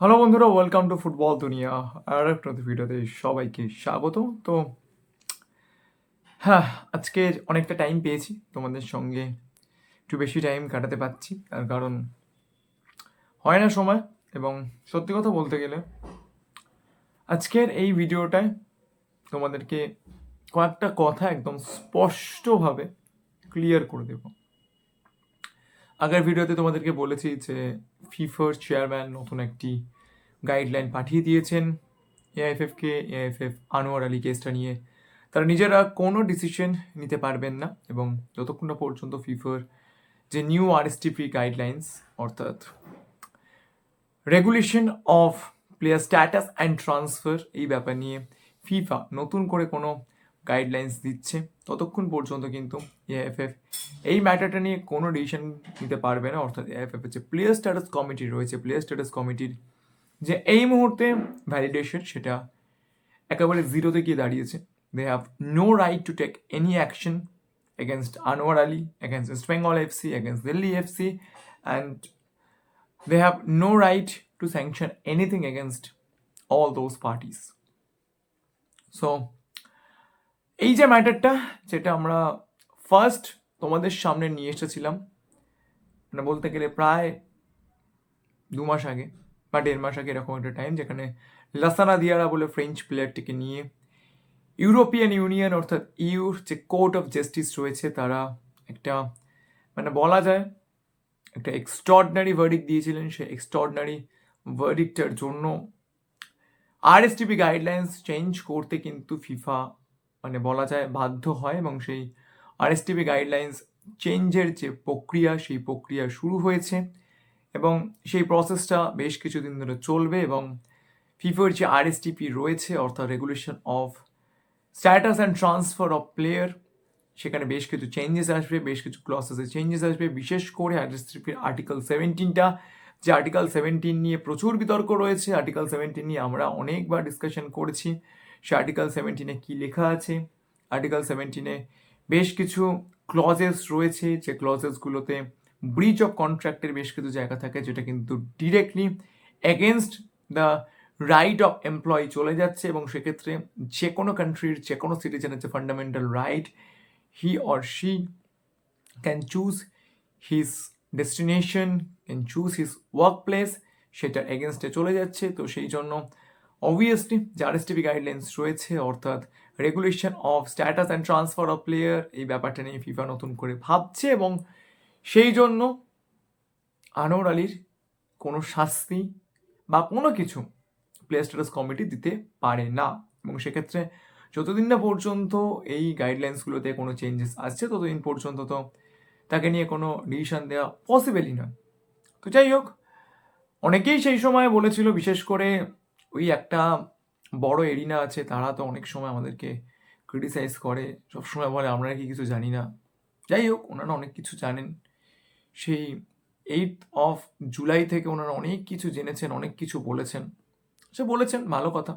Hello বন্ধুরা, welcome to football দুনিয়া। আর একটা ভিডিওতে সবাইকে স্বাগত। তো হ্যাঁ, আজকের অনেকটা টাইম পেয়েছি তোমাদের সঙ্গে, একটু বেশি টাইম কাটাতে পারছি, তার কারণ হয় না সময়। এবং সত্যি কথা বলতে গেলে আজকের এই ভিডিওটায় তোমাদেরকে কয়েকটা কথা একদম স্পষ্টভাবে ক্লিয়ার করে দেব। আগের ভিডিওতে তোমাদেরকে বলেছি যে ফিফার চেয়ারম্যান নতুন একটি গাইডলাইন পাঠিয়ে দিয়েছেন এআইএফএফকে। এআইএফএফ আনোয়ার আলী কেসটা নিয়ে তারা নিজেরা কোনো ডিসিশন নিতে পারবেন না, এবং যতক্ষণ না পর্যন্ত ফিফার যে নিউ আরএসটিপি গাইডলাইন্স, অর্থাৎ regulation of player status and transfer, এই ব্যাপার নিয়ে ফিফা নতুন করে কোনো গাইডলাইন্স দিচ্ছে, ততক্ষণ পর্যন্ত কিন্তু এআইএফএফ এই ম্যাটারটা নিয়ে কোনো ডিসিশন নিতে পারবে না। অর্থাৎ এআইএফএফ যে প্লেয়ার স্ট্যাটাস কমিটি রয়েছে, প্লেয়ার স্ট্যাটাস কমিটির যে এই মুহূর্তে ভ্যালিডেশন, সেটা একেবারে জিরোতে গিয়ে দাঁড়িয়েছে। They have no right to take any action against Anwar Ali, against East Bengal FC, against Delhi FC, and they have no right to sanction anything against all those parties. So এই যে ম্যাটারটা, যেটা আমরা ফার্স্ট তোমাদের সামনে নিয়ে এসেছিলাম, মানে বলতে গেলে প্রায় 2 মাস আগে বা 1.5 মাস আগে, এরকম একটা টাইম, যেখানে লাসানা দিয়ারা বলে ফ্রেঞ্চ প্লেয়ারটিকে নিয়ে ইউরোপিয়ান ইউনিয়ন অর্থাৎ ইউর যে কোর্ট অফ জাস্টিস রয়েছে, তারা একটা মানে বলা যায় একটা এক্সট্রাঅর্ডিনারি ভার্ডিক্ট দিয়েছিলেন। সেই এক্সট্রাঅর্ডিনারি ভার্ডিক্টের জন্য আরএসটিপি গাইডলাইন্স চেঞ্জ করতে কিন্তু ফিফা মানে বলা যায় বাধ্য হয়, এবং সেই আরএসটিপি গাইডলাইন্স চেঞ্জের যে প্রক্রিয়া, সেই প্রক্রিয়া শুরু হয়েছে, এবং সেই প্রসেসটা বেশ কিছুদিন ধরে চলবে। এবং ফিফার যে আরএসটিপি রয়েছে, অর্থাৎ regulation of status and transfer of player, সেখানে বেশ কিছু চেঞ্জেস আসবে, বেশ কিছু ক্লসেসে চেঞ্জেস আসবে। বিশেষ করে আরএসটিপির আর্টিকেল 17টা, যে আর্টিকেল 17 নিয়ে প্রচুর বিতর্ক রয়েছে। আর্টিকেল 17 নিয়ে আমরা অনেকবার ডিসকাশন করেছি। সে আর্টিকেল 17-এ কী লেখা আছে? আর্টিকেল 17-এ বেশ কিছু ক্লজেস রয়েছে, যে ক্লজেসগুলোতে ব্রিচ অফ কন্ট্রাক্টের বেশ কিছু জায়গা থাকে, যেটা কিন্তু directly against the right of employee চলে যাচ্ছে, এবং সেক্ষেত্রে যে কোনো কান্ট্রির যে কোনো সিটিজেনের যে fundamental right, he or she can choose his destination, can choose his workplace, সেটার এগেনস্টে চলে যাচ্ছে। তো সেই জন্য অবভিয়াসলি যে আরএসটিপি গাইডলাইন্স রয়েছে, অর্থাৎ regulation of status and transfer of player, এই ব্যাপারটা নিয়ে ফিফা নতুন করে ভাবছে, এবং সেই জন্য আনোয়ার আলীর কোনো শাস্তি বা কোনো কিছু প্লেয়ার স্ট্যাটাস কমিটি দিতে পারে না। এবং সেক্ষেত্রে যতদিন না পর্যন্ত এই গাইডলাইন্সগুলোতে কোনো চেঞ্জেস আসছে, ততদিন পর্যন্ত তো তাকে নিয়ে কোনো ডিসিশন দেওয়া পসিবলই নয়। তো যাই হোক, অনেকেই সেই সময় বলেছিল, বিশেষ করে ওই একটা বড় এরিনা আছে, তারা তো অনেক সময় আমাদেরকে ক্রিটিসাইজ করে, সবসময় বলে আমরা কি কিছু জানি না। যাই হোক, ওনারা অনেক কিছু জানেন। সেই 8 জুলাই থেকে ওনারা অনেক কিছু জেনেছেন, অনেক কিছু বলেছেন। সে বলেছেন ভালো কথা,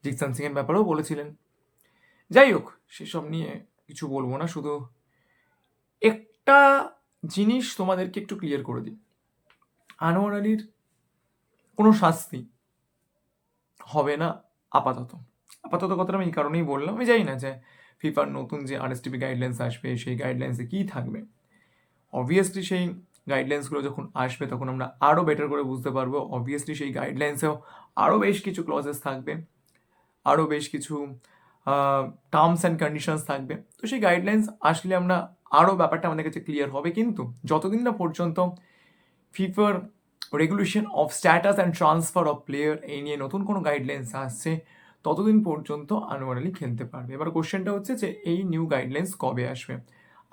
জিকসান সিংয়ের ব্যাপারেও বলেছিলেন। যাই হোক, সেসব নিয়ে কিছু বলবো না, শুধু একটা জিনিস তোমাদেরকে একটু ক্লিয়ার করে দিই। আনোয়ার আলীর কোনো শাস্তি হবে না আপাতত। আপাতত কথাটা আমি এই কারণেই বললাম, আমি জানি না যে ফিফার নতুন যে আরএসটিপি গাইডলাইন্স আসবে, সেই গাইডলাইন্সে কী থাকবে। অবভিয়াসলি সেই গাইডলাইন্সগুলো যখন আসবে, তখন আমরা আরও বেটার করে বুঝতে পারবো। অবভিয়াসলি সেই গাইডলাইন্সেও আরও বেশ কিছু ক্লজেস থাকবে, আরও বেশ কিছু টার্মস অ্যান্ড কন্ডিশনস থাকবে। তো সেই গাইডলাইন্স আসলে আমরা আরও ব্যাপারটা আমাদের কাছে ক্লিয়ার হবে। কিন্তু যতদিন না পর্যন্ত ফিফার regulation of status and transfer of player এই নিয়ে নতুন কোনো গাইডলাইন্স আসছে, ততদিন পর্যন্ত আনোয়ার আলী খেলতে পারবে। এবার কোশ্চেনটা হচ্ছে যে এই নিউ গাইডলাইন্স কবে আসবে?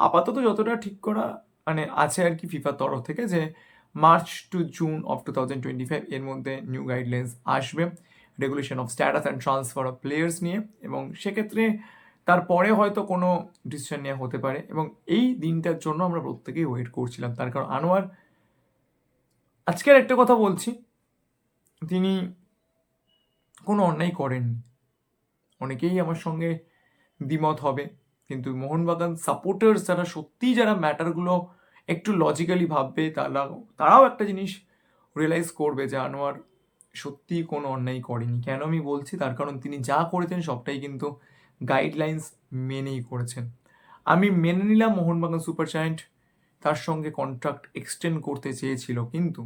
আপাতত যতটা ঠিক করা মানে আছে আর কি ফিফার তরফ থেকে, যে মার্চ টু জুন অফ 2025 এর মধ্যে নিউ গাইডলাইন্স আসবে regulation of status and transfer of players নিয়ে, এবং সেক্ষেত্রে তারপরে হয়তো কোনো ডিসিশন নেওয়া হতে পারে। এবং এই দিনটার জন্য আমরা প্রত্যেকেই ওয়েট করছিলাম, তার কারণ আনোয়ার, আজকের একটা কথা বলছি, তিনি কোনো অন্যায় করেননি। অনেকেই আমার সঙ্গে দ্বিমত হবে, কিন্তু মোহনবাগান সাপোর্টার্স যারা সত্যিই যারা ম্যাটারগুলো একটু লজিক্যালি ভাববে, তারাও একটা জিনিস রিয়েলাইজ করবে যে আনোয়ার সত্যিই কোনো অন্যায় করেনি। কেন আমি বলছি? তার কারণ তিনি যা করেছেন সবটাই কিন্তু গাইডলাইন্স মেনেই করেছেন। আমি মেনে নিলাম মোহনবাগান সুপার জায়ান্ট তার সঙ্গে কন্ট্রাক্ট এক্সটেন্ড করতে চেয়েছিল, কিন্তু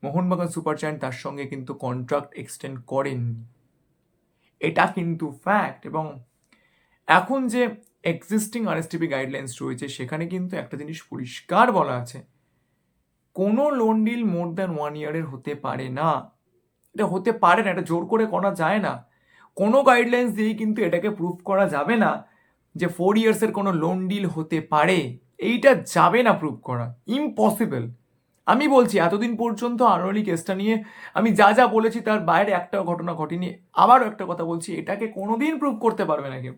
মোহনবাগান সুপার জায়ান্ট তার সঙ্গে কিন্তু কন্ট্রাক্ট এক্সটেন্ড করেননি। এটা কিন্তু ফ্যাক্ট। এবং এখন যে এক্সিস্টিং আরএসটিপি গাইডলাইন্স রয়েছে সেখানে কিন্তু একটা জিনিস পরিষ্কার বলা আছে, কোনো লোন ডিল মোর দ্যান 1 ইয়ারের হতে পারে না। এটা হতে পারে না, এটা জোর করে করা যায় না। কোনো গাইডলাইন্স দিয়েই কিন্তু এটাকে প্রুভ করা যাবে না যে 4 ইয়ার্সের কোনো লোন ডিল হতে পারে। এইটা যাবে না প্রুভ করা, ইম্পসিবল। আমি বলছি এতদিন পর্যন্ত আনোয়ালি কেসটা নিয়ে আমি যা যা বলেছি তার বাইরে একটা ঘটনা ঘটেনি। আবারও একটা কথা বলছি, এটাকে কোনোদিন প্রুভ করতে পারবে না কেউ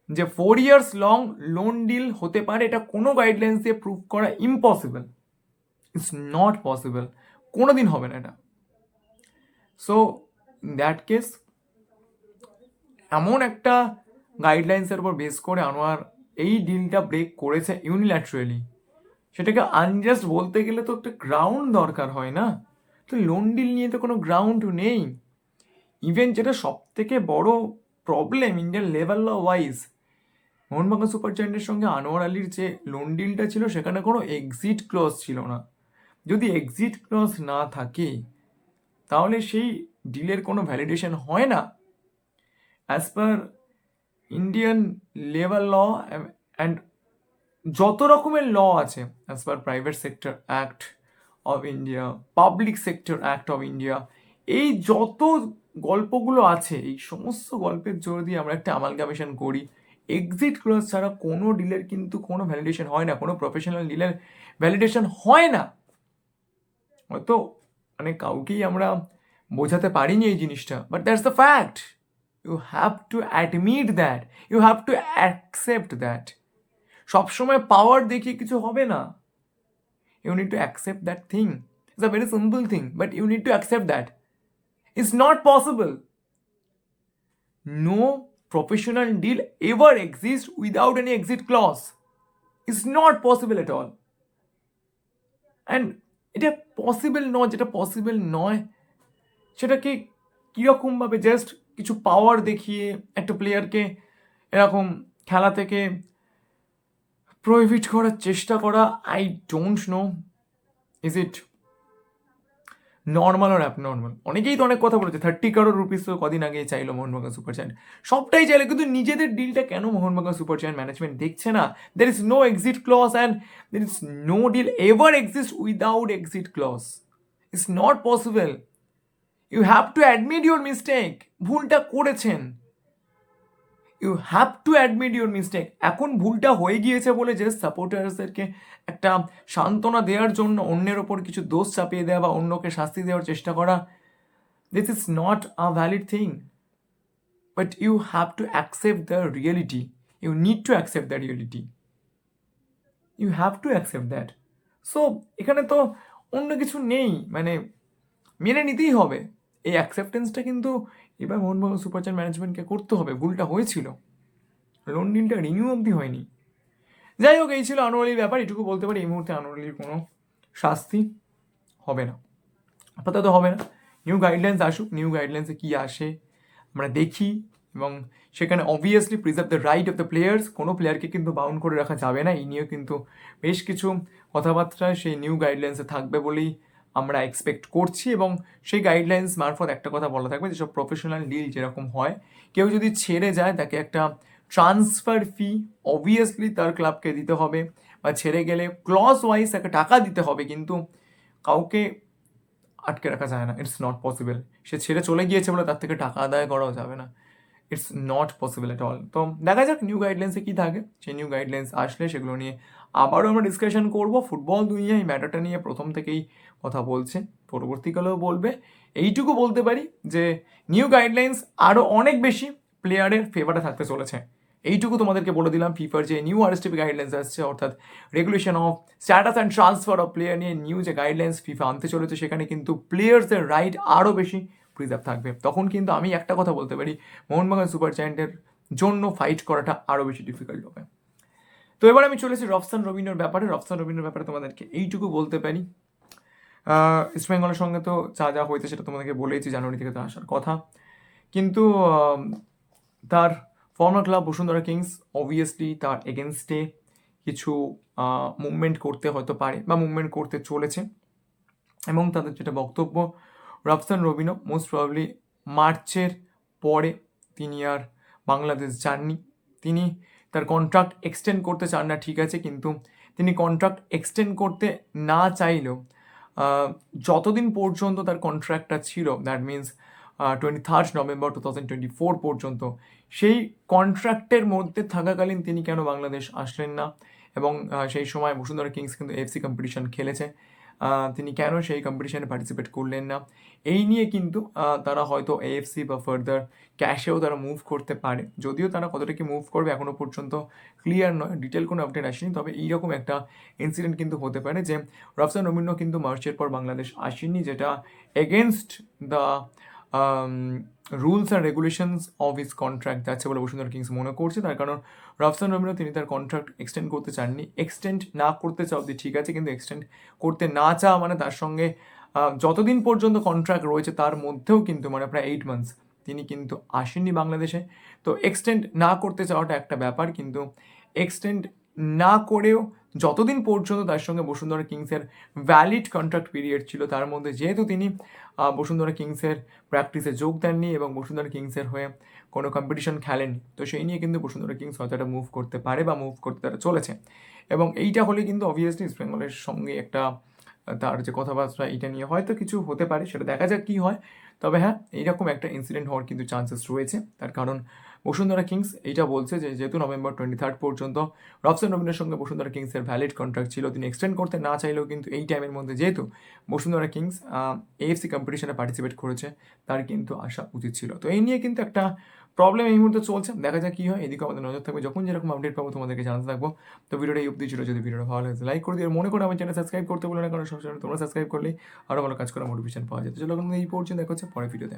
যে 4 ইয়ার্স লং লোন ডিল হতে পারে। এটা কোনো গাইডলাইন্স দিয়ে প্রুভ করা ইম্পসিবল, ইটস নট পসিবল, কোনোদিন হবে না এটা। সো দ্যাট কেস এমন একটা গাইডলাইন্সের উপর বেস করে আনোয়ার এই ডিলটা ব্রেক করেছে ইউনিল্যাটারালি, সেটাকে আনজাস্ট বলতে গেলে তো একটা গ্রাউন্ড দরকার হয় না? তো লোন ডিল নিয়ে তো কোনো গ্রাউন্ড নেই। ইভেন যেটা সব থেকে বড় problem Indian level wise, Mohun Bagan super জায়ান্টের সঙ্গে আনোয়ার আলীর যে লোন ডিলটা ছিল সেখানে কোনো এক্সিট ক্লজ ছিল না। যদি এক্সিট ক্লজ না থাকে তাহলে সেই ডিলের কোনো ভ্যালিডেশন হয় না। As per Indian labour law and যত রকমের ল আছে, as per private sector act of India, public sector act of India, এই যত গল্পগুলো আছে এই সমস্ত গল্পের জোর দিয়ে আমরা একটা আমালগামেশন করি। এক্সিট ক্লজ ছাড়া কোনো ডিলের কিন্তু কোনো ভ্যালিডেশন হয় না, কোনো প্রফেশনাল ডিলের ভ্যালিডেশন হয় না। হয়তো মানে কাউকেই আমরা বোঝাতে পারিনি এই জিনিসটা, but that's the fact. You have to admit that, you have to accept that. সবসময় পাওয়ার দেখিয়ে কিছু হবে না। You need to accept that thing. It's a very simple thing, but you need to accept that. It's not possible. No professional deal ever exists without any exit clause. It's not possible at all. And এটা possible নয়, যেটা possible নয় সেটাকে কীরকমভাবে just কিছু পাওয়ার দেখিয়ে একটা প্লেয়ারকে এরকম খেলা থেকে প্রোহিবিট করার চেষ্টা করা, I don't know is it normal আর অ্যাবনর্মাল। অনেকেই তো অনেক কথা বলেছে, 30 crore রুপিস তো কদিন আগে চাইলো মোহনবাগান সুপার জায়ান্ট, সবটাই চাইলো, কিন্তু নিজেদের ডিলটা কেন মোহনবাগান সুপার জায়ান্ট ম্যানেজমেন্ট দেখছে না? There is no exit clause and there is no deal ever exist without exit clause. It's not possible. You have to admit your mistake, ভুলটা করেছেন। You have to admit your mistake. এখন ভুলটা হয়ে গিয়েছে বলে যে সাপোর্টার্সদেরকে একটা সান্ত্বনা দেওয়ার জন্য অন্যের ওপর কিছু দোষ চাপিয়ে দেওয়া বা অন্যকে শাস্তি দেওয়ার চেষ্টা করা, this is not a valid thing. But you have to accept the reality, you need to accept the reality, you have to accept that. So এখানে তো অন্য কিছু নেই, মানে মেনে নিতেই হবে। এই অ্যাকসেপ্টেন্সটা কিন্তু এবার মোহনবাগান সুপার জায়ান্ট ম্যানেজমেন্টকে করতে হবে। ভুলটা হয়েছিল, লোন ডিলটা রিনিউ অবধি হয়নি। যাই হোক, এই ছিল আনোয়ারির ব্যাপার। এটুকু বলতে পারি এই মুহূর্তে আনোয়ারির কোনো শাস্তি হবে না, আপাতত হবে না। নিউ গাইডলাইন্স আসুক, নিউ গাইডলাইন্সে কী আসে আমরা দেখি, এবং সেখানে obviously preserve the right of the players. কোনো প্লেয়ারকে কিন্তু বাউন্ড করে রাখা যাবে না। এই নিয়েও কিন্তু বেশ কিছু কথাবার্তা সেই নিউ গাইডলাইন্সে থাকবে বলেই আমরা এক্সপেক্ট করছি, এবং সেই গাইডলাইন্স মারফত একটা কথা বলা থাকবে, যেসব প্রফেশনাল ডিল যেরকম হয়, কেউ যদি ছেড়ে যায় তাকে একটা ট্রান্সফার ফি অবভিয়াসলি তার ক্লাবকে দিতে হবে, বা ছেড়ে গেলে ক্লজ ওয়াইজ তাকে টাকা দিতে হবে, কিন্তু কাউকে আটকে রাখা যায় না। It's not possible. সে ছেড়ে চলে গিয়েছে বলে তার থেকে টাকা আদায় করাও যাবে না। It's not possible at all. তো দেখা যাক নিউ গাইডলাইন্সে কী থাকে। সেই নিউ গাইডলাইন্স আসলে সেগুলো নিয়ে আবারও আমরা ডিসকাশন করব। ফুটবল দুনিয়া এই ম্যাটারটা নিয়ে প্রথম থেকেই কথা বলছে, পরবর্তীকালেও বলবে। এইটুকু বলতে পারি যে নিউ গাইডলাইন্স আরও অনেক বেশি প্লেয়ারের ফেভারে থাকতে চলেছে। এইটুকু তোমাদেরকে বলে দিলাম। ফিফার যে নিউ আরএসটিপি গাইডলাইন্স আসছে, অর্থাৎ regulation of status and transfer of player নিয়ে নিউ যে গাইডলাইন্স ফিফা আনতে চলেছে, সেখানে কিন্তু প্লেয়ার্সদের রাইট আরও বেশি প্রিজার্ভ থাকবে। তখন কিন্তু আমি একটা কথা বলতে পারি, মোহনবাগান সুপার জায়ান্টের জন্য ফাইট করাটা আরও বেশি ডিফিকাল্ট হবে। তো এবার আমি চলেছি রফসান রবিনের ব্যাপারে। রফসান রবিনের ব্যাপারে তোমাদেরকে এইটুকু বলতে পারি, ইস্ট বেঙ্গলের সঙ্গে তো যা হয়েছে সেটা তোমাদেরকে বলেইছি, জানুয়ারি থেকে তো আসার কথা। কিন্তু তার former club Bashundhara Kings obviously তার এগেনস্টে কিছু মুভমেন্ট করতে হয়তো পারে বা মুভমেন্ট করতে চলেছে। এবং তাদের যেটা বক্তব্য, রবসান রবিনো মোস্ট প্রবাবলি মার্চের পরে তিনি আর বাংলাদেশ যাননি। তিনি তার কন্ট্রাক্ট এক্সটেন্ড করতে চান না, ঠিক আছে, কিন্তু তিনি কন্ট্রাক্ট এক্সটেন্ড করতে না চাইলেও যতদিন পর্যন্ত তার কন্ট্রাক্টটা ছিল, দ্যাট মিনস 23 নভেম্বর 2024 পর্যন্ত, সেই কন্ট্রাক্টের মধ্যে থাকাকালীন তিনি কেন বাংলাদেশ আসলেন না, এবং সেই সময় বসুন্ধরা কিংস কিন্তু এফসি কম্পিটিশন খেলেছে, তিনি কেন সেই কম্পিটিশনে পার্টিসিপেট করলেন না, এই নিয়ে কিন্তু তারা হয়তো এএফসি বা ফার্দার ক্যাশেও তারা মুভ করতে পারে। যদিও তারা কতটা কি মুভ করবে এখনও পর্যন্ত ক্লিয়ার নয়, ডিটেল কোনো আপডেট আসেনি। তবে এইরকম একটা ইনসিডেন্ট কিন্তু হতে পারে যে রবসান রবিনো কিন্তু মার্চের পর বাংলাদেশ আসেনি, যেটা against the rules and regulations of his contract যাচ্ছে বলে বসুন্ধরা কিংস মনে করছে। তার কারণ রবসান রবিনো তিনি তার কন্ট্রাক্ট এক্সটেন্ড করতে চাননি। এক্সটেন্ড না করতে চাও ঠিক আছে, কিন্তু এক্সটেন্ড করতে না চাওয়া মানে তার সঙ্গে যতদিন পর্যন্ত কন্ট্রাক্ট রয়েছে তার মধ্যেও কিন্তু মানে প্রায় 8 মান্থস তিনি কিন্তু আসেননি বাংলাদেশে। তো এক্সটেন্ড না করতে চাওয়াটা একটা ব্যাপার, কিন্তু এক্সটেন্ড না করেও যতদিন পর্যন্ত তার সঙ্গে বসুন্ধরা কিংসের ভ্যালিড কন্ট্রাক্ট পিরিয়ড ছিল, তার মধ্যে যেহেতু তিনি বসুন্ধরা কিংসের প্র্যাকটিসে যোগ দেননি এবং বসুন্ধরা কিংসের হয়ে কোনো কম্পিটিশন খেলেননি, তো সেই নিয়ে কিন্তু বসুন্ধরা কিংস হয়তো একটা মুভ করতে পারে বা মুভ করতে তারা চলেছে। এবং এইটা হলে কিন্তু অবভিয়াসলি ইস্ট বেঙ্গলের সঙ্গে একটা তার যে কথাবার্তা এটা নিয়ে হয়তো কিছু হতে পারে, সেটা দেখা যাক কী হয়। তবে হ্যাঁ, এইরকম একটা ইনসিডেন্ট হওয়ার কিন্তু চান্সেস রয়েছে। তার কারণ বসুন্ধরা কিংস এইটা বলছে যে যেহেতু নভেম্বর 23 পর্যন্ত রবসান রবিনের সঙ্গে বসুন্ধরা কিংসের ভ্যালিড কন্ট্রাক্ট ছিল, তিনি এক্সটেন্ড করতে না চাইলেও কিন্তু এই টাইমের মধ্যে যেহেতু বসুন্ধরা কিংস এএফসি কম্পিটিশনে পার্টিসিপেট করেছে, তার কিন্তু আসা উচিত ছিল। তো এই নিয়ে কিন্তু একটা প্রবলেম এই মুহূর্তে চলছে, দেখা যাক কী হয়। এদিকে আমাদের নজর থাকবে, যখন যেরকম আপডেট পাবো তোমাদেরকে জানাতে থাকবো। তো ভিডিওটা এই অবধি ছিল। যদি ভিডিওটা ভালো লাগে লাইক করে দিও, মনে করে আমার চ্যানেল সাবস্ক্রাইব করতে বলো না, কারণ সবসময় তোমরা সাবস্ক্রাইব করলেই আরও ভালো কাজ করার মোটিভেশন পাওয়া যায়। তো চলো এই পর্যন্ত দেখা হচ্ছে পরে ভিডিওতে।